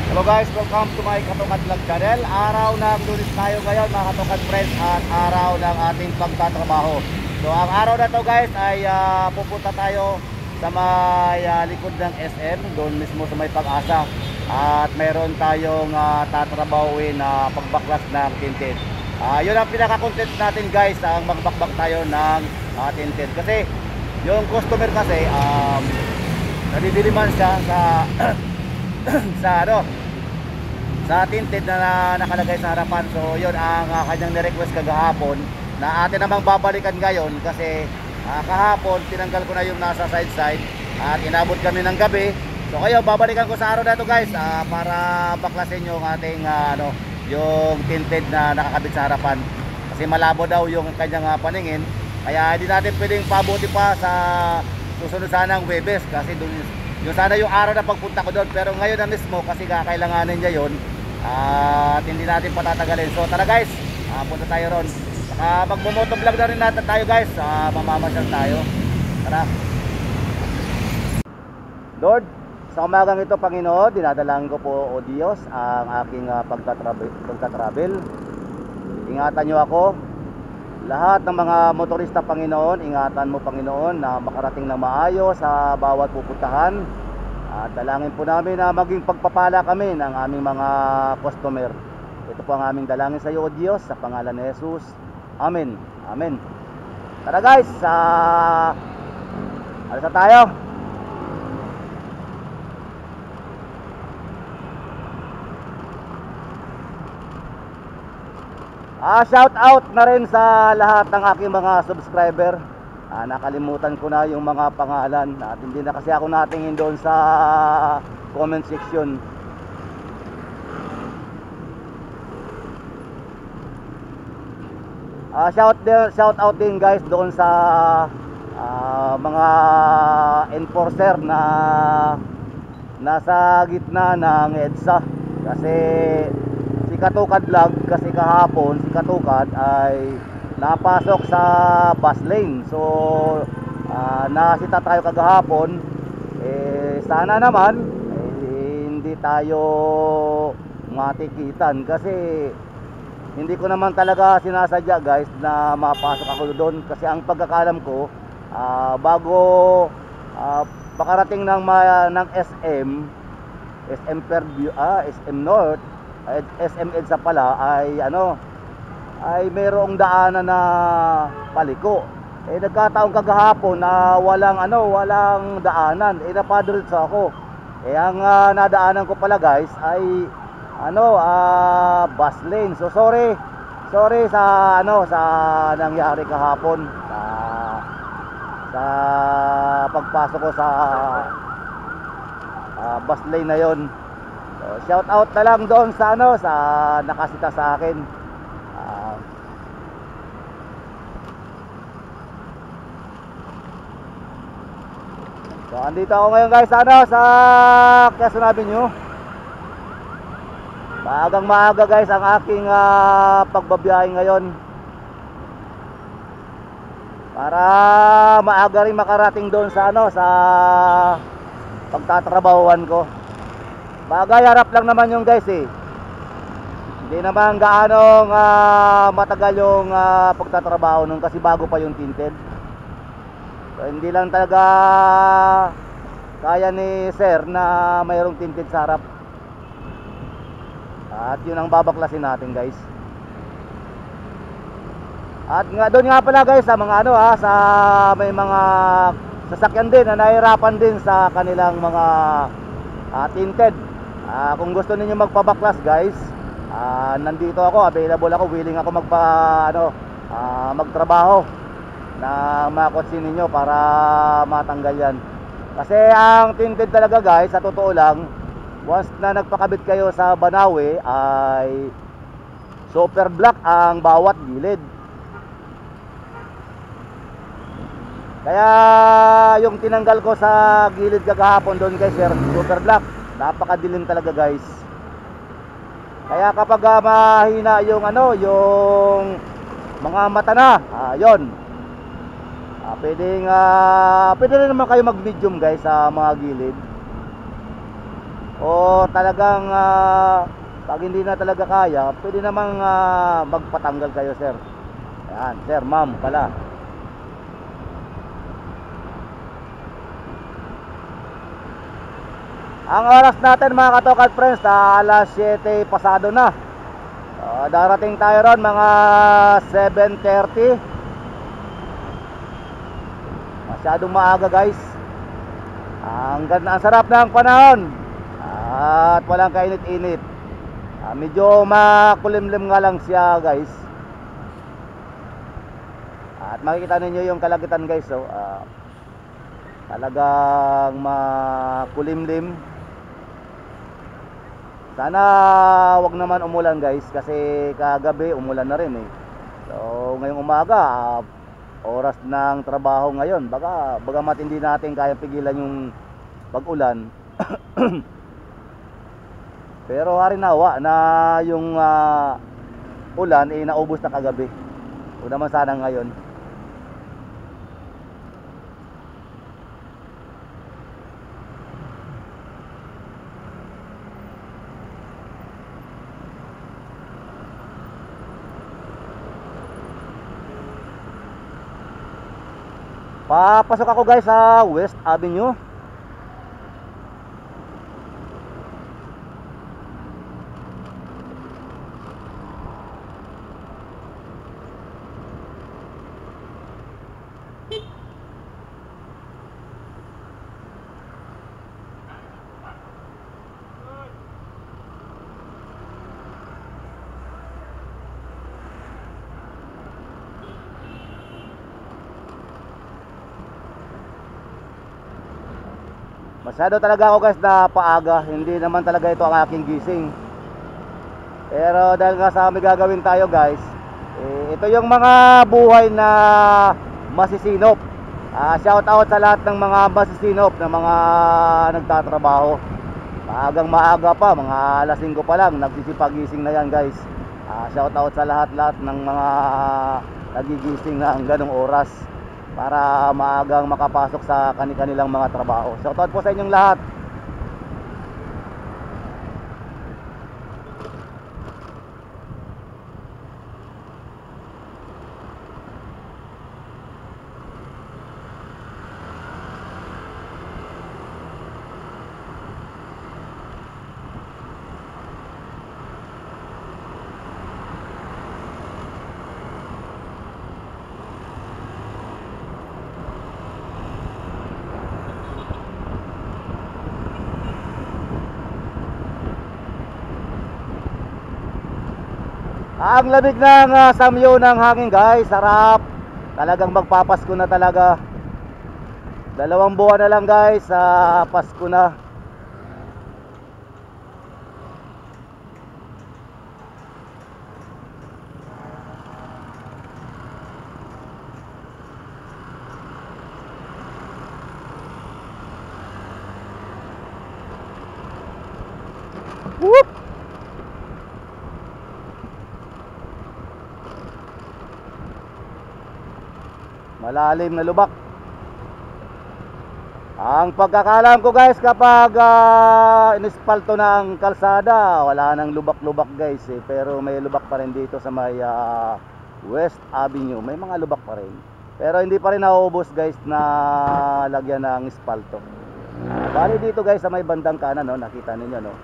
Hello guys, welcome to my Katokad Vlog channel. Araw ng Lunes tayo ngayon mga Katokad friends, at araw ng ating pagtatrabaho. So ang araw na to guys ay pupunta tayo sa may likod ng SM, doon mismo sa may Pag-asa. At meron tayong tatrabahuin na pagbaklas ng tinted. Yun ang pinaka-content natin guys, ang magbakbak tayo ng tinted. Kasi yung customer kasi nadidiliman siya sa sa tinted na nakalagay sa harapan. So yun ang kanyang ni-request kagahapon na atin namang babalikan ngayon. Kasi kahapon tinanggal ko na yung nasa side at inabot kami ng gabi. So kayo, babalikan ko sa araw na ito guys, para baklasin yung ating yung tinted na nakakabit sa harapan. Kasi malabo daw yung kanyang paningin. Kaya hindi natin pwedeng pabuti pa sa susunod sanang Webes, kasi doon yung sana yung araw na pagpunta ko doon. Pero ngayon na mismo kasi kakailanganin niya yun, at hindi natin patatagalin. So tara guys, punta tayo ron. Magmo-motovlog na rin natin tayo guys, mamamasyal tayo. Tara. Lord, sa umagang ito Panginoon, dinadalangin ko po o Diyos ang aking pagtatravel. Ingatan niyo ako. Lahat ng mga motorista Panginoon, ingatan mo Panginoon na makarating na maayos sa bawat pupuntahan. At dalangin po namin na maging pagpapala kami ng aming mga customer. Ito po ang aming dalangin sa iyo o Diyos, sa pangalan ni Jesus. Amen. Amen. Tara guys, alis na tayo. Shout out na rin sa lahat ng aking mga subscriber. Nakalimutan ko na yung mga pangalan at hindi na kasi ako natingin doon sa comment section. Shout out din guys doon sa mga enforcer na nasa gitna ng EDSA. Kasi si Katokad Vlog, kasi kahapon si Katokad ay napasok sa bus lane. So nakasita tayo kagahapon. Sana naman hindi tayo matikitan, kasi hindi ko naman talaga sinasadya guys na mapasok ako doon. Kasi ang pagkakalam ko, bago makarating ng SM Fairview, SM North, SM EDSA pala ay ay mayroong daanan na paliko. Nagkataon kagahapon na walang daanan. Napadiretso ako. Ang nadaanan ko pala guys ay bus lane. So sorry sa sa nangyari kahapon sa pagpasok ko sa bus lane na yon. So, shout out na lang doon sa sa nakasita sa akin. So andito ako ngayon guys sa Quezon Avenue. Maaga guys ang aking pagbabiyahe ngayon, para maaga rin makarating doon sa sa pagtatrabahuan ko. Bagay, harap lang naman yung guys Hindi naman gaanong matagal yung pagtatrabaho nun, kasi bago pa yung tinted. So hindi lang talaga kaya ni sir na mayroong tinted sa harap. At yun ang babaklasin natin guys. At doon nga pala guys sa mga sa may mga sasakyan din na nahihirapan din sa kanilang mga tinted. Kung gusto niyo magpabaklas guys, nandito ako, available ako, willing ako magtrabaho na makotsi ninyo para matanggal yan. Kasi ang tinted talaga guys, sa totoo lang, once na nagpakabit kayo sa Banawe ay super black ang bawat gilid. Kaya yung tinanggal ko sa gilid kagahapon doon guys, super black. Napakadilim talaga guys. Kaya kapag mahina yung yung mga mata na, yun. Pwede rin naman kayo mag-medium guys sa mga gilid. o talagang pag hindi na talaga kaya, pwede namang magpatanggal kayo, sir. Ayan, sir, ma'am pala. Ang oras natin mga katokat friends, alas 7 pasado na. Darating tayo ron mga 7:30. Masyadong maaga guys. Ang ganda, ang sarap ng panahon. At walang kainit-init. Medyo makulimlim nga lang siya guys. At makikita ninyo yung kalagitan guys. So, talagang makulimlim. Sana wag naman umulan guys, kasi kagabi umulan na rin eh. So ngayong umaga, oras ng trabaho ngayon, bagamat hindi natin kaya pigilan yung pag-ulan. Pero harinawa na yung ulan eh naubos na kagabi. O naman sana ngayon. Papasok ako guys sa West Avenue. Masyado talaga ako guys na paaga. Hindi naman talaga ito ang aking gising. Pero dahil nga sa may gagawin tayo guys, ito yung mga buhay na masisinop. Shout out sa lahat ng mga masisinop na mga nagtatrabaho. Maagang maaga pa, mga alas 5 pa lang nagsisipagising na yan guys. Shout out sa lahat-lahat ng mga nagigising na ang ganong oras para maagang makapasok sa kanilang mga trabaho. Shoutout po sa inyong lahat. Ang lamig ng samyo ng hangin guys, sarap. Talagang magpapasko na talaga. 2 buwan na lang guys, Pasko na. Whoop! Malalim na lubak. Ang pagkakalam ko guys, kapag inispalto na ang kalsada, wala nang lubak-lubak guys eh. Pero may lubak pa rin dito sa may West Avenue. May mga lubak pa rin. Pero hindi pa rin nauubos guys na lagyan ng ispalto. Bali dito guys sa may bandang kanan, no, nakita ninyo no.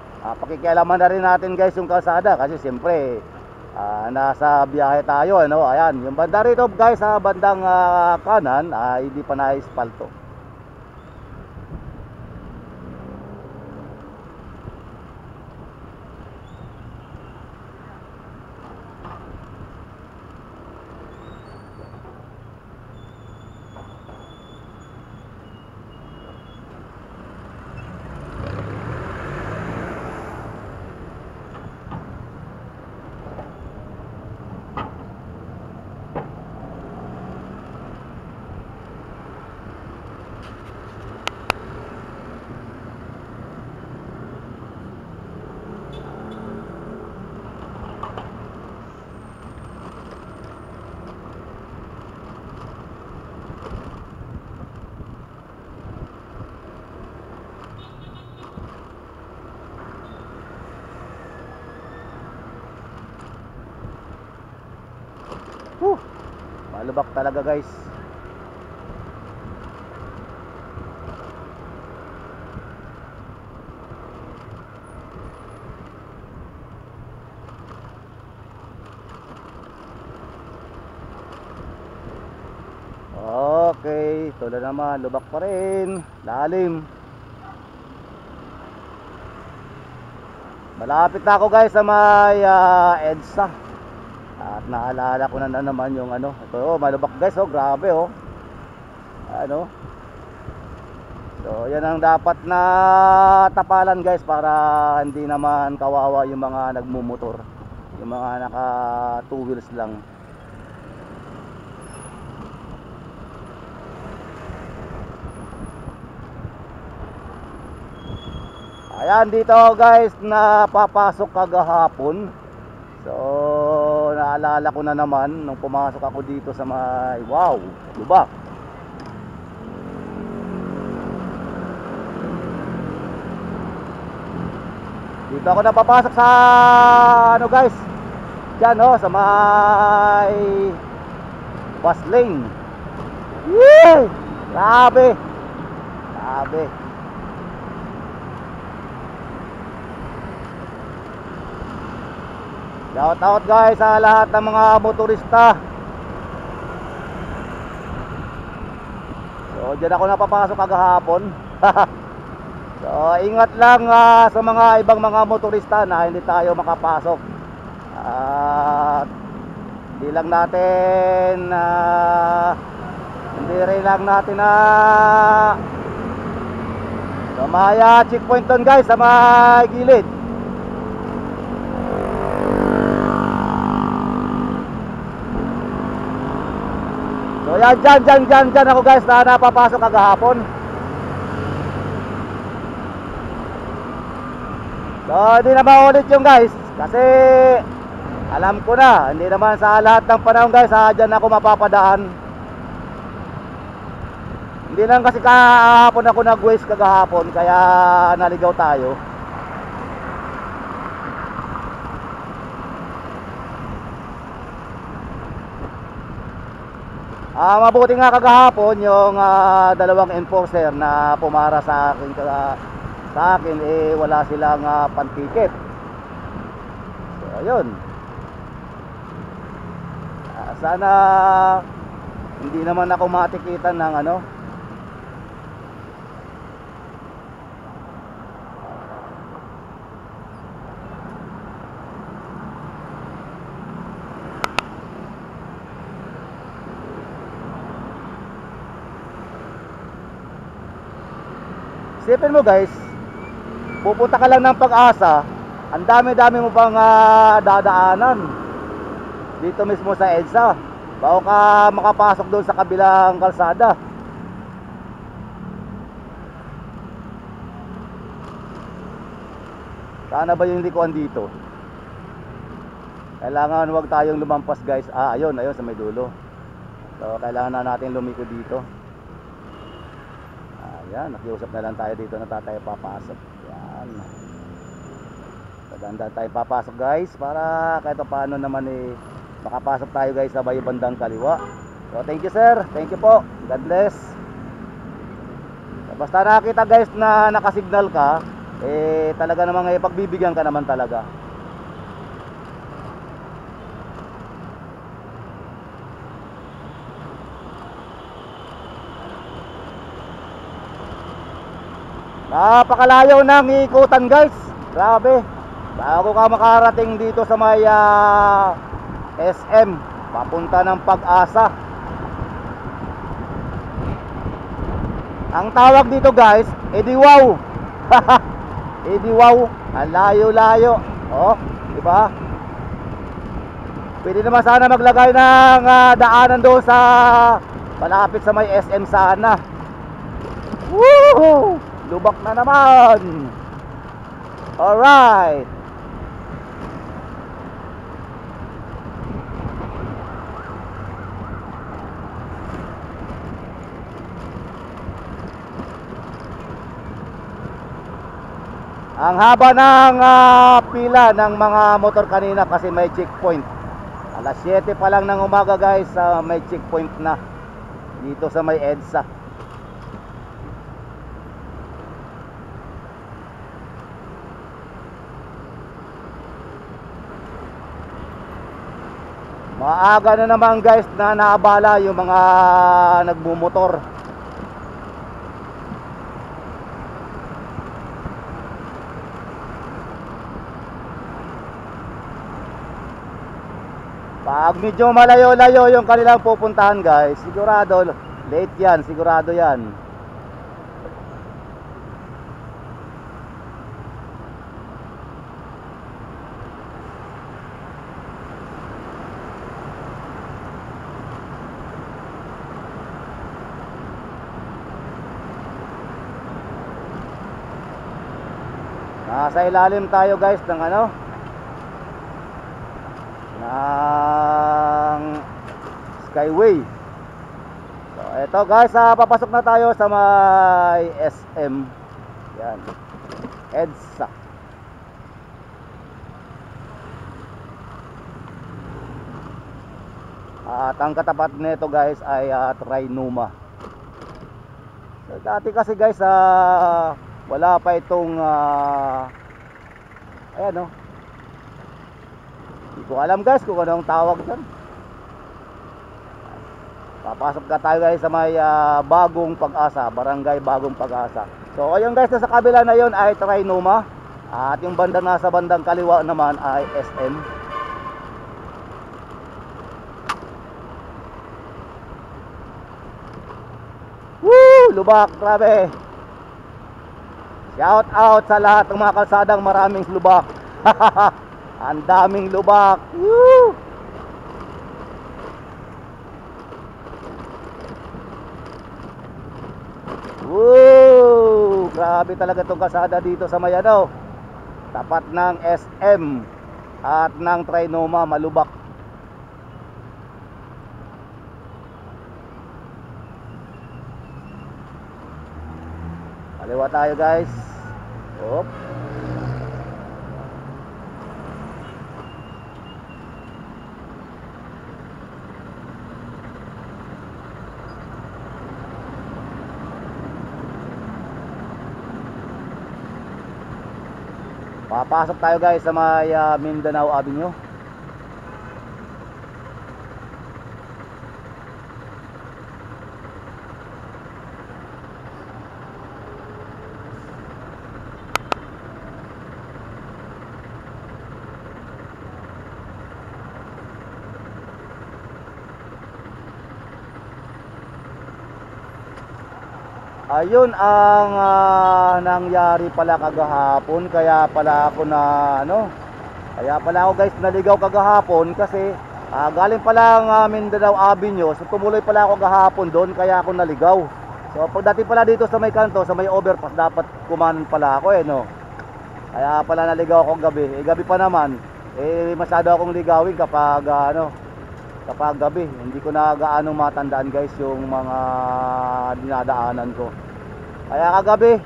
Pakikialaman na rin natin guys yung kalsada kasi siyempre nasa biyahe tayo ano. Ayan, yung banda rito guys sa bandang kanan hindi pa na-ispalto. Malubak talaga guys. Okay, ito na naman, lubak pa rin, lalim. Malapit na ako guys sa may EDSA. At naalala ko na naman yung ano. Ito, malubak guys, oh, grabe oh. Ano? So, yan ang dapat na tapalan guys para hindi naman kawawa yung mga nagmumotor. Yung mga naka 2 wheels lang. Ayan, dito guys napapasok kagahapon. So naalala ko na naman nung pumasok ako dito sa may wow, lubak. Dito ako napapasok sa ano guys, dyan oh, sa may bus lane. Yee! Grabe. Grabe. Shout out guys sa lahat ng mga motorista. So dyan ako napapasok kagahapon. So ingat lang sa mga ibang mga motorista na hindi tayo makapasok. At hindi lang natin hindi rin lang natin sa may checkpoint doon guys, sa may gilid. So yan, dyan ako guys na napapasok kagahapon. So hindi na maulit yung guys, kasi alam ko na, hindi naman sa lahat ng panahon guys dyan ako mapapadaan. Hindi lang kasi kahapon ako nag-waste kagahapon, kaya naligaw tayo. Mabuti nga kagahapon yung dalawang enforcer na pumara sa akin wala silang pantiket. So ayun, sana hindi naman ako matikitan ng ano. Isipin mo guys, pupunta ka lang ng Pag-asa, ang dami-dami mo pang dadaanan dito mismo sa EDSA bago ka makapasok doon sa kabilang kalsada. Sana ba yung likuan dito? Kailangan wag tayong lumampas guys. Ayun sa may dulo. So kailangan na natin lumiko dito. Yan, nakiusap na lang tayo dito na tayo papasok. Yan. Maganda tayo papasok guys para kahit paano naman makapasok tayo guys sa may bandang kaliwa. So thank you sir, thank you po, God bless. So, basta nakita guys na nakasignal ka, talaga namang pagbibigyan ka naman talaga. Napakalayo ng ikutan guys. Grabe. Bago ka makarating dito sa may SM papunta ng Pag-asa. Ang tawag dito guys, Ediwaw. Ediwaw. Ang layo-layo. Oh, di ba? Pwede naman sana maglagay ng daanan doon sa malapit sa may SM sana. Woohoo! Lubak na naman. Alright. Ang haba ng pila ng mga motor kanina kasi may checkpoint. Ang Alas 7 pa lang ng umaga guys, may checkpoint na dito sa may EDSA. Maaga na naman guys na naabala yung mga nagmumotor. Pag medyo malayo-layo yung kanilang pupuntahan guys, sigurado late yan, sigurado yan. Nasa ilalim tayo guys ng ano, ng Skyway. So eto guys, papasok na tayo sa may SM. Yan, EDSA. At ang katapat nito guys ay Trinoma. So, dati kasi guys wala pa itong ayan o. Hindi ko alam guys kung anong tawag dyan. Papasok ka tayo guys sa may Bagong Pag-asa, Barangay Bagong Pag-asa. So ayun guys, sa kabila na yon ay Trinoma. At yung bandang nasa bandang kaliwa naman ay SM. Woo! Lubak, grabe. Shout out sa lahat ng mga kalsadang maraming lubak. Ang daming lubak. Woo! Woo! Grabe talaga itong kalsada dito sa Mayanaw. Tapat ng SM at ng Trinoma, malubak. Kaliwa tayo guys. Hop. Papasok tayo guys sa may Mindanao Avenue. Ayun ang nangyari pala kagahapon. Kaya pala ako guys naligaw kagahapon kasi galing pala ang Mindanao Avenue. So tumuloy pala ako kagahapon doon, kaya ako naligaw. So pagdating pala dito sa may kanto, sa may overpass, dapat kumanan pala ako no. Kaya pala naligaw ako gabi. Gabi pa naman, masyado akong ligawin kapag kapag gabi. Hindi ko na gaano matandaan guys yung mga dinadaanan ko. Kaya kagabi,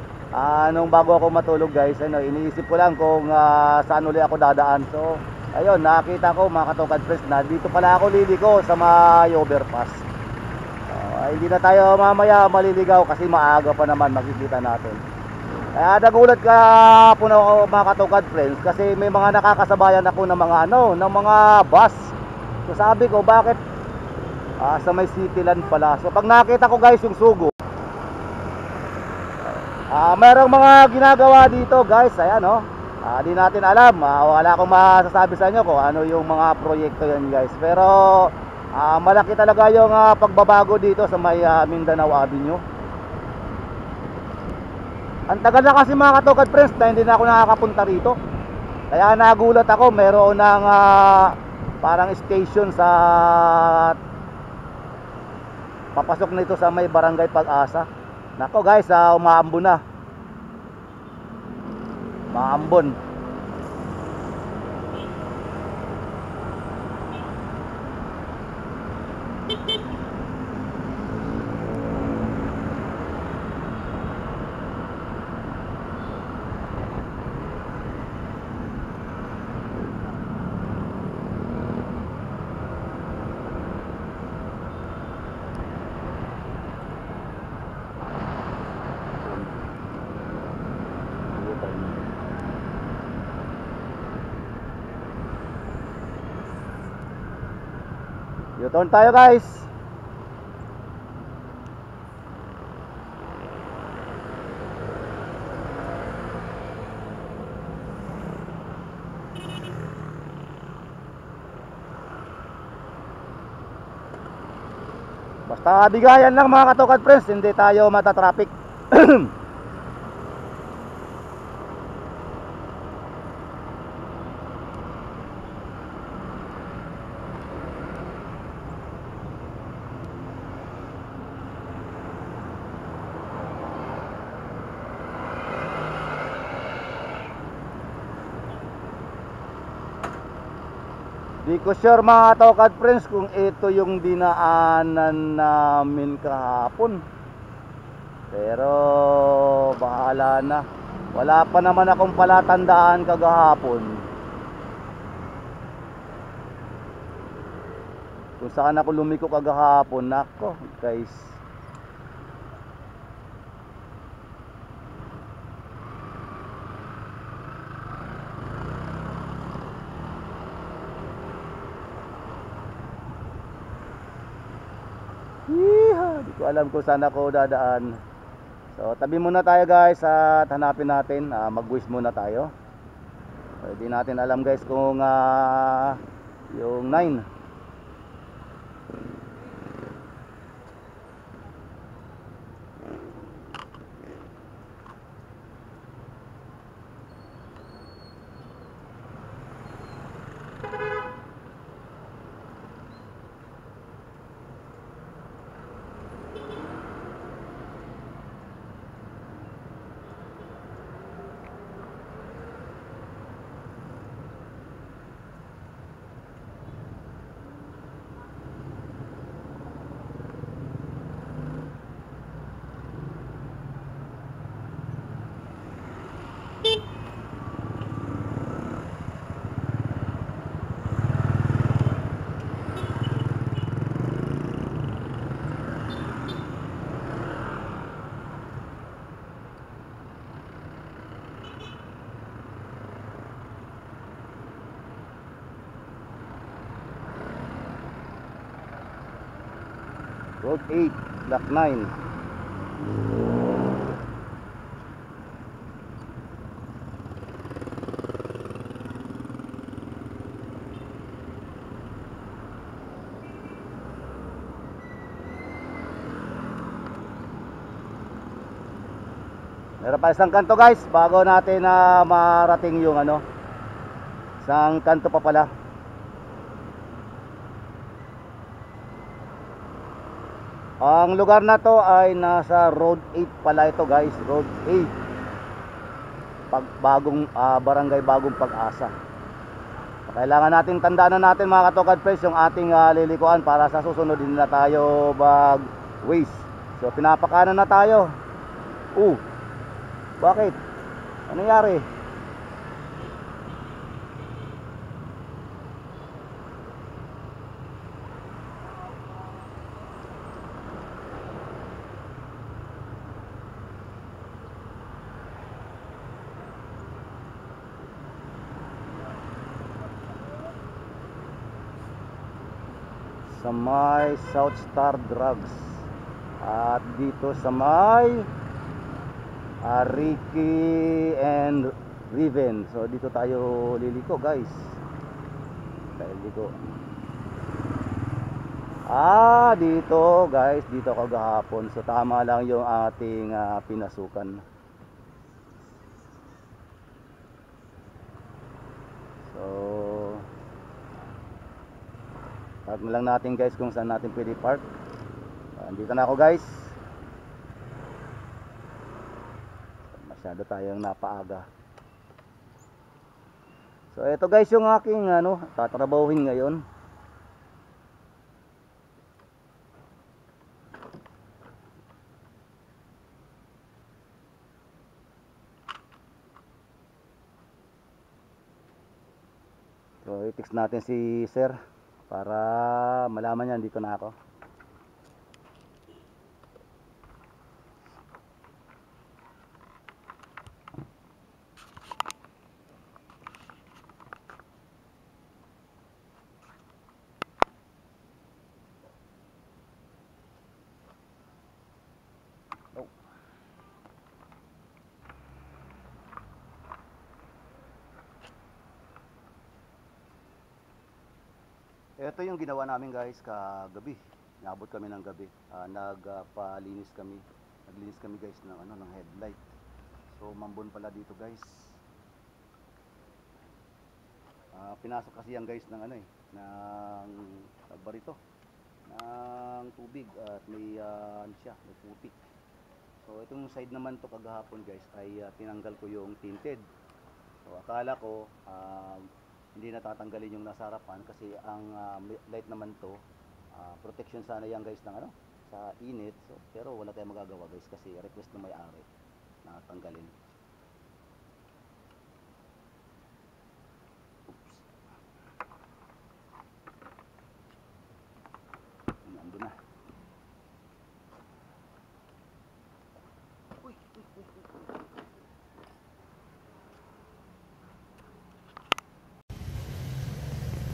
nung bago ako matulog guys, iniisip ko lang kung saan uli ako dadaan. So ayun, nakita ko mga katokad friends na dito pala ako liliko sa may overpass. Hindi na tayo mamaya maliligaw kasi maaga pa naman, makikita natin. Kaya nagulat ka po na mga katokad friends kasi may mga nakakasabayan ako ng mga ng mga bus. So sabi ko, bakit sa may Cityland pala? So pag nakita ko guys yung sugo, merong mga ginagawa dito guys, ayan di natin alam, wala akong masasabi sa inyo kung ano yung mga proyekto yan guys. Pero malaki talaga yung pagbabago dito sa may Mindanao Avenue. Ang tagal na kasi mga katokad friends na hindi na ako nakakapunta rito. Kaya nagulat ako, meron ng parang station sa papasok nito sa may Barangay Pag-asa. Nako guys, umaambon na. Maambon. U-turn tayo guys. Basta bigayan lang mga katokad friends, hindi tayo matatraffic. Di ko sure mga katokad friends kung ito yung dinaanan namin kahapon. Pero bahala na. Wala pa naman akong palatandaan kagahapon kung saan ako lumiko kagahapon. Nako guys, di ko alam kung saan ako dadaan. So tabi muna tayo guys at hanapin natin, mag-wish muna tayo. Hindi natin alam guys kung yung 9. Road 8, Block 9. Meron pa isang kanto guys bago natin marating yung isang kanto pa pala. Ang lugar na to ay nasa Road 8 pala ito guys, Road 8. Barangay Bagong Pag-asa. Kailangan natin tandaan natin mga katokad friends yung ating lilikuan para sa susunod hindi na tayo mag-waste. So pinapakanan na tayo. Bakit? Ano nangyari? Sa may South Star Drugs at dito sa may Ricky and Riven. So dito tayo liliko guys. Liliko. Dito guys, dito kagahapon. So tama lang yung ating pinasukan. So park na lang natin guys kung saan natin pwede park. Andito na ako guys. Masyado tayong napaaga. So ito guys yung aking tatrabahuhin ngayon. So i-text natin si sir para malaman niya dito na ako. Ito yung ginawa namin guys kagabi. Naabot kami ng gabi. Nagpalinis kami. Naglinis kami guys ng ano ng headlight. So mambon pala dito guys. Pinasok kasi yan guys ng ano ng barito ng tubig at may ano siya, may putik. So itong side naman to kagahapon guys ay tinanggal ko yung tinted. So akala ko hindi natatanggalin yung nasa harapan kasi ang light naman to protection sana yan guys ng ano sa init. So pero wala tayong magagawa guys kasi request ng may-ari na tanggalin. Oops. Nandun na. Uy, uy, uy, uy.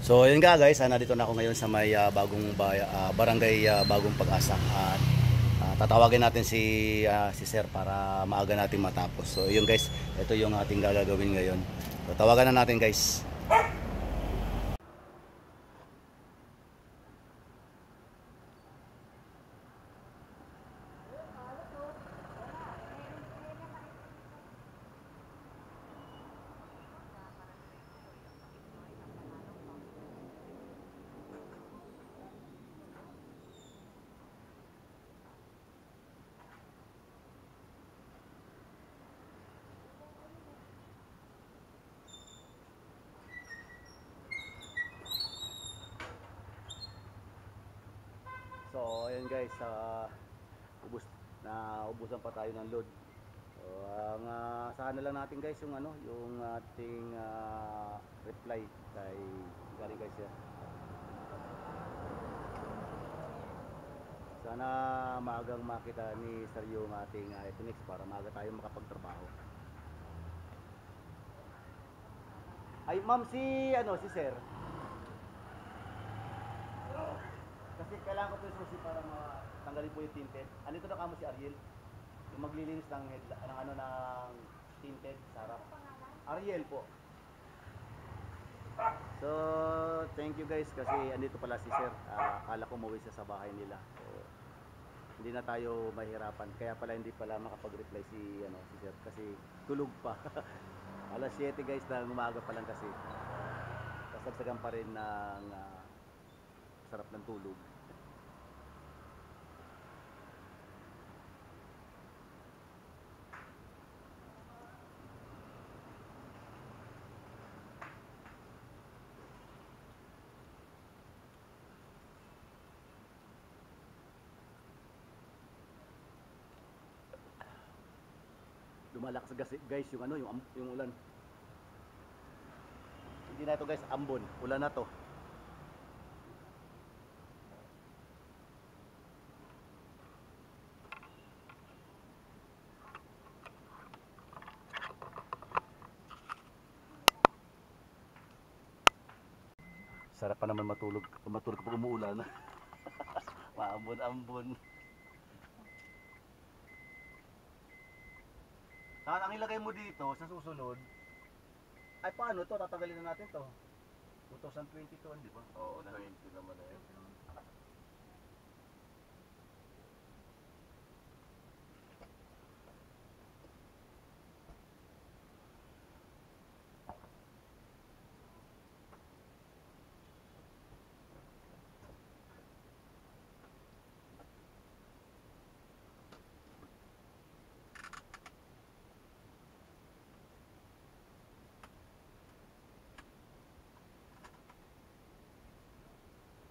So yun nga guys, nandito na ako ngayon sa may barangay Bagong Pag-asa at tatawagin natin si Sir para maaga natin matapos. So yun guys, ito yung ating gagawin ngayon. So tawagan na natin guys. So ayun guys, ubusan pa tayo ng load. So ang saan na lang natin guys yung ano, yung ating reply kay galing guys yan. Sana maagang makita ni Sir yung ating Etonex para maaga tayo makapagtrabaho. Ay ma'am, si Sir. Kasi kailangan ko po yung susi para matanggalin po yung tinted. Andito na kamo si Ariel. Yung maglilinis ng tinted sa harap. Ariel po. So, thank you guys kasi andito pala si Sir. Akala ko umuwi siya sa bahay nila. So, hindi na tayo mahirapan. Kaya pala hindi pala makapag-reply si Sir kasi tulog pa. Alas 7 guys na umaga pa lang kasi. Kasagsagan pa rin ng sarap ng tulog. Lumalakas guys yung yung ulan. Hindi na ito guys ambon, ulan na to. Sarap pa naman matulog pag umuulan. Maambon-ambon. Saan ang ilagay mo dito sa susunod? Ay paano to? Tatanggalin na natin to. 2022, di ba? Oo, 20 naman na yun.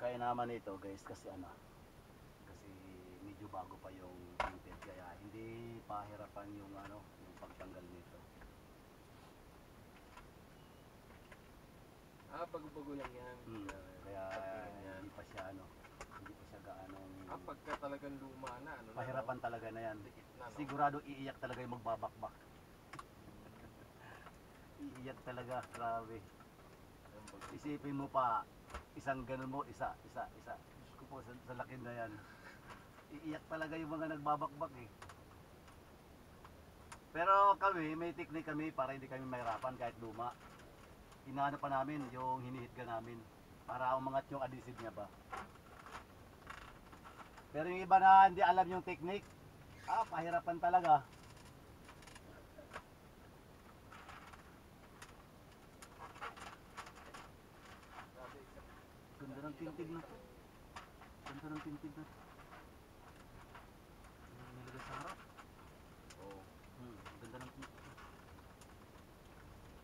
Kaya naman ito guys kasi kasi medyo bago pa yung tinted kaya hindi pahirapan yung yung pagtanggal nito. Bago-bago lang yan. Kaya yan. hindi pa siya gaanong pagka talagang luma na, pahirapan talaga na yan. Dikit na, no? Sigurado iiyak talaga yung magbabakbak. Iiyak talaga, grabe. Isipin mo pa, isang ganun mo, isa. Diyos ko po, sa laki na yan. Iiyak talaga yung mga nagbabakbak eh. Pero kami, may technique kami para hindi kami mahirapan kahit luma. Inaano pa namin yung hinihit ka namin. para umangat yung adhesive niya ba. Pero yung iba na hindi alam yung technique, pahirapan talaga. Ganda ng tintig na to. Ganda ng tintig na to. Nilagay sa harap. Oo. Ganda ng tintig.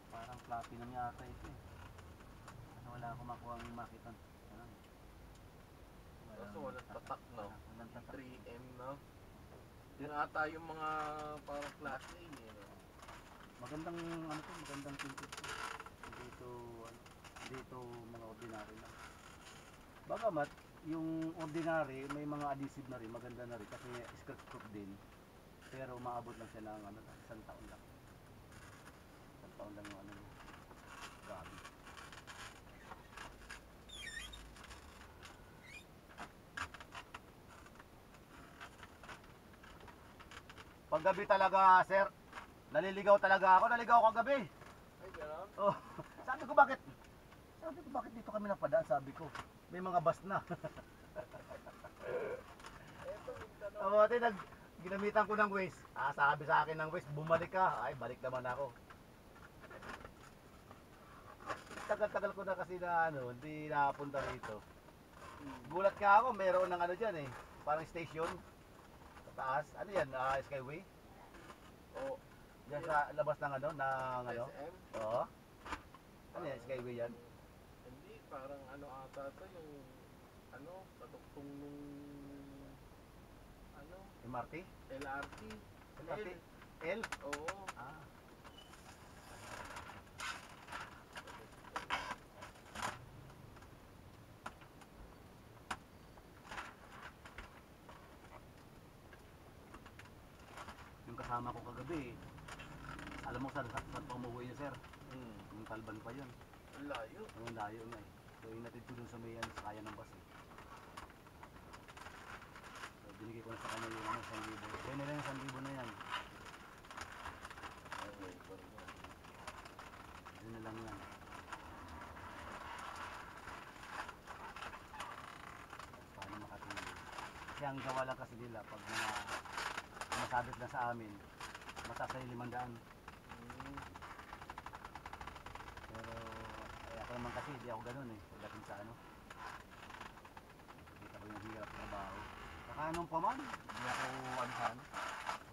Parang platinum yata ito eh. Wala akong makuha ang makita. Kaso walang tatak, no? Walang tatak. 3M, no? Yun ata yung mga parang class A, eh, no? Magandang ano to, magandang tintig to. Hindi ito mga ordinary lang. Bagamat yung ordinary may mga adhesive na rin, maganda na rin kasi scratch proof din. Pero maabot lang siya ng isang taon lang. Isang taon lang yung ano niya. Grabe. Paggabi talaga, sir, naliligaw talaga ako. Naligaw ako kagabi. Ay, gano'n? Oh, sabi ko bakit? Dito kami napadaan, sabi ko. May mga bus na. Eto, Mindanao. Buti ginamitan ko ng Waze. Sabi sa akin ng Waze, bumalik ka. Ay, balik naman ako. Tagal-tagal ko na kasi na hindi napunta rito. Gulat ka ako, mayroon ng ano dyan eh. Parang station. Sa taas. Ano yan? Skyway? Oo. Diyan sa labas ng ano? SM? Oo. Ano yan? Skyway yan? Hindi, parang ano ata to yung ano, paduktong nung ano, MRT? LRT. LRT? L. L? Oo. Yung kasama ko kagabi, alam mo saan pa umuwi niya, sir? Yung Talban pa yun. Ang layo. Ang layo nga eh. So inatid ko dun sa may sa kaya ng bus eh. So binigay ko na sa kanya yung 1,000. Kaya nila yung 1,000 na yan. Okay, sorry na. Yun na lang yan. Paano makatingin? Kasi ang gawa lang kasi nila pag masabit na sa amin, matasay 500. Pero ako naman kasi hindi ako ganun eh. Pagdating sa ano, kita ko yung hirap trabaho. Saka anong pa man, hindi ako ano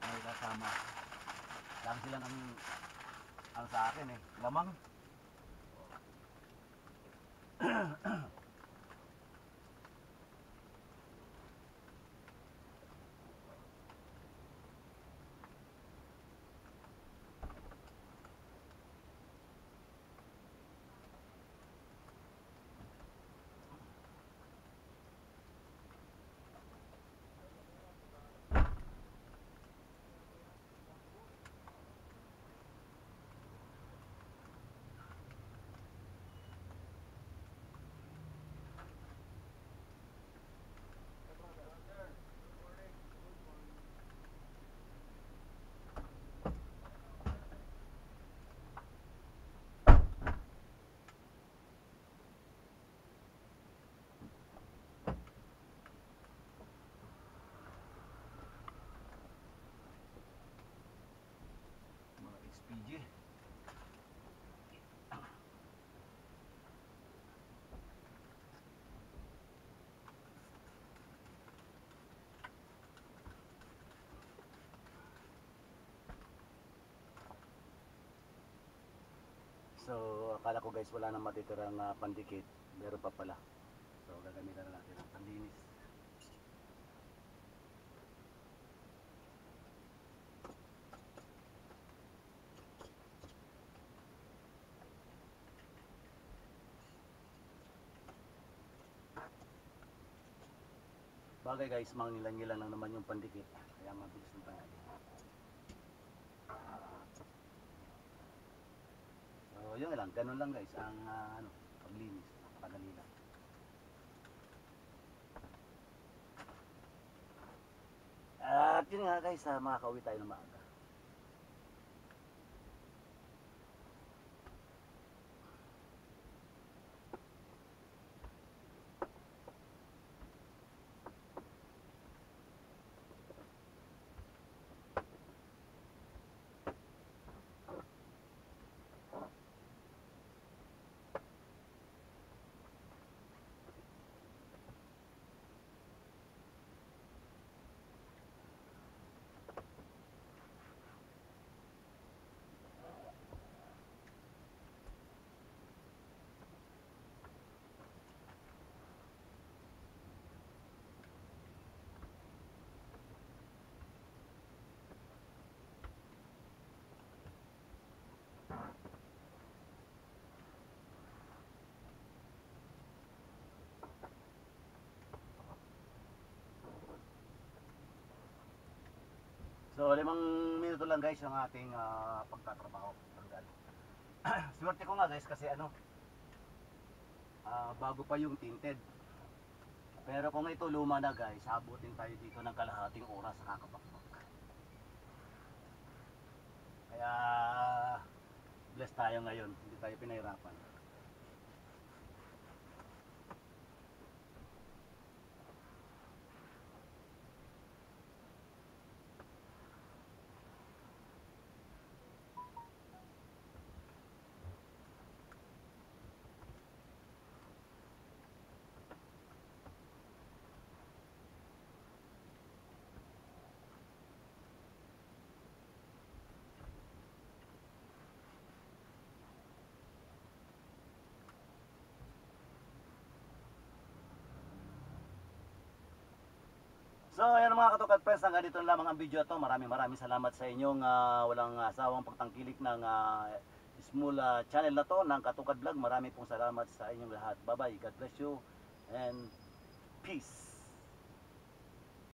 may kasama. Lang silang ang sa akin eh, lamang. Mga XPG. So, akala ko guys wala nang matitirang pandikit. Meron pa pala. So, gagamitan na natin ang panlinis. Bagay guys, mangilan-ngilan lang naman yung pandikit. Kaya mabilis ng pangalit. So, yun lang. Ganun lang guys ang paglinis. Napakadali lang. At yun nga guys, makakauwi tayo ng maaga. So 5 minuto lang guys yung ating pagtatrabaho. Tanggal. Swerte ko nga guys kasi bago pa yung tinted. Pero kung ito luma na guys, abutin tayo dito ng kalahating oras sa kakapakpak. Kaya bless tayo ngayon, hindi tayo pinahirapan. So ayan mga katukad friends, hanggang dito na lamang ang video ito. Maraming salamat sa inyong walang asawang pagtangkilik ng small channel na to ng Katukad Vlog. Maraming pong salamat sa inyong lahat. Bye bye, God bless you and peace.